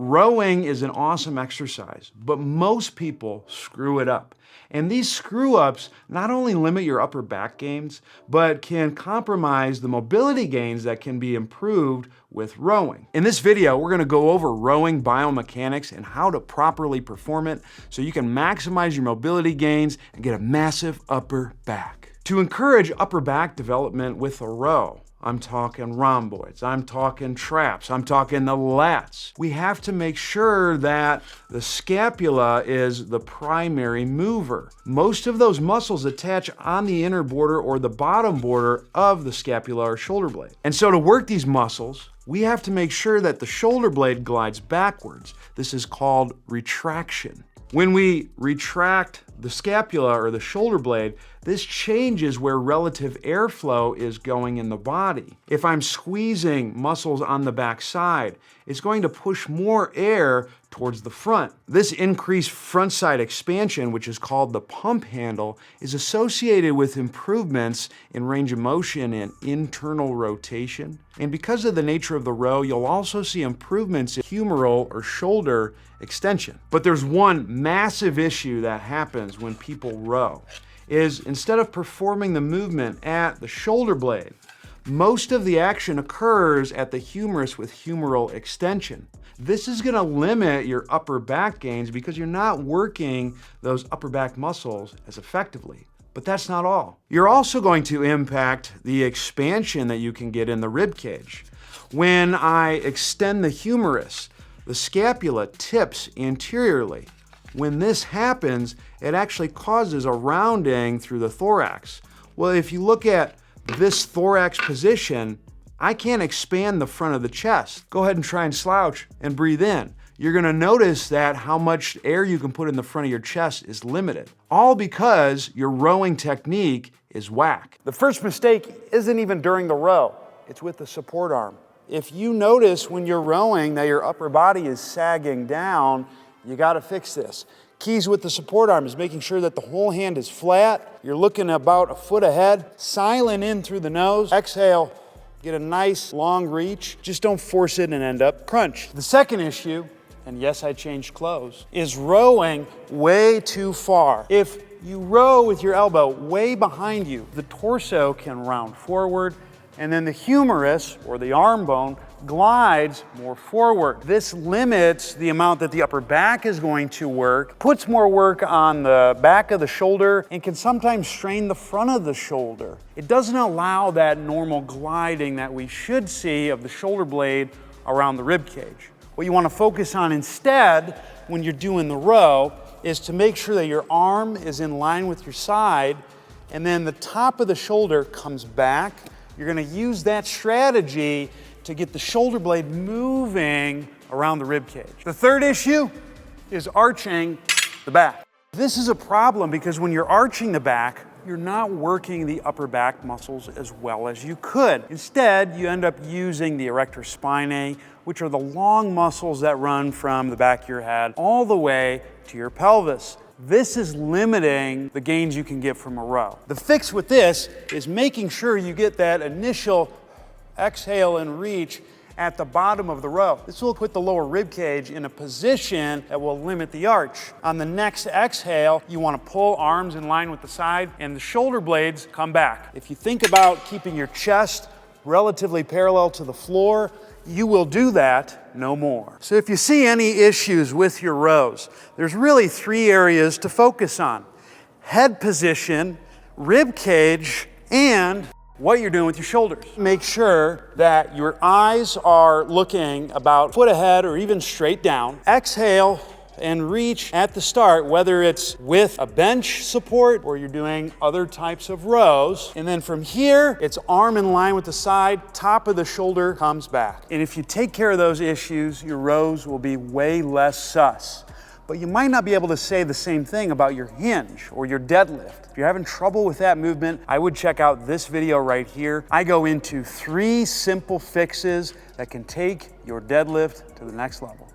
Rowing is an awesome exercise, but most people screw it up. And these screw-ups not only limit your upper back gains, but can compromise the mobility gains that can be improved with rowing. In this video, we're gonna go over rowing biomechanics and how to properly perform it so you can maximize your mobility gains and get a massive upper back. To encourage upper back development with a row, I'm talking rhomboids, I'm talking traps, I'm talking the lats. We have to make sure that the scapula is the primary mover. Most of those muscles attach on the inner border or the bottom border of the scapula or shoulder blade. And so to work these muscles, we have to make sure that the shoulder blade glides backwards. This is called retraction. When we retract the scapula or the shoulder blade, this changes where relative airflow is going in the body. If I'm squeezing muscles on the back side, it's going to push more air towards the front. This increased front side expansion, which is called the pump handle, is associated with improvements in range of motion and internal rotation. And because of the nature of the row, you'll also see improvements in humeral or shoulder extension. But there's one massive issue that happens when people row, is instead of performing the movement at the shoulder blade, most of the action occurs at the humerus with humeral extension. This is gonna limit your upper back gains because you're not working those upper back muscles as effectively. But that's not all. You're also going to impact the expansion that you can get in the rib cage. When I extend the humerus, the scapula tips anteriorly. When this happens, it actually causes a rounding through the thorax. Well, if you look at this thorax position, I can't expand the front of the chest. Go ahead and try and slouch and breathe in. You're gonna notice that how much air you can put in the front of your chest is limited. All because your rowing technique is whack. The first mistake isn't even during the row, it's with the support arm. If you notice when you're rowing that your upper body is sagging down, you gotta fix this. Keys with the support arm is making sure that the whole hand is flat. You're looking about a foot ahead. Silent in through the nose. Exhale, get a nice long reach. Just don't force it and end up crunch. The second issue, and yes, I changed clothes, is rowing way too far. If you row with your elbow way behind you, the torso can round forward, and then the humerus, or the arm bone, glides more forward. This limits the amount that the upper back is going to work, puts more work on the back of the shoulder, and can sometimes strain the front of the shoulder. It doesn't allow that normal gliding that we should see of the shoulder blade around the rib cage. What you want to focus on instead when you're doing the row is to make sure that your arm is in line with your side, and then the top of the shoulder comes back. You're gonna use that strategy to get the shoulder blade moving around the rib cage. The third issue is arching the back. This is a problem because when you're arching the back, you're not working the upper back muscles as well as you could. Instead, you end up using the erector spinae, which are the long muscles that run from the back of your head all the way to your pelvis. This is limiting the gains you can get from a row. The fix with this is making sure you get that initial exhale and reach at the bottom of the row. This will put the lower rib cage in a position that will limit the arch. On the next exhale, you want to pull arms in line with the side and the shoulder blades come back. If you think about keeping your chest relatively parallel to the floor, you will do that no more. So if you see any issues with your rows, there's really three areas to focus on: head position, rib cage, and what you're doing with your shoulders. Make sure that your eyes are looking about a foot ahead or even straight down. Exhale and reach at the start, whether it's with a bench support or you're doing other types of rows. And then from here, it's arm in line with the side, top of the shoulder comes back. And if you take care of those issues, your rows will be way less sus. But you might not be able to say the same thing about your hinge or your deadlift. If you're having trouble with that movement, I would check out this video right here. I go into 3 simple fixes that can take your deadlift to the next level.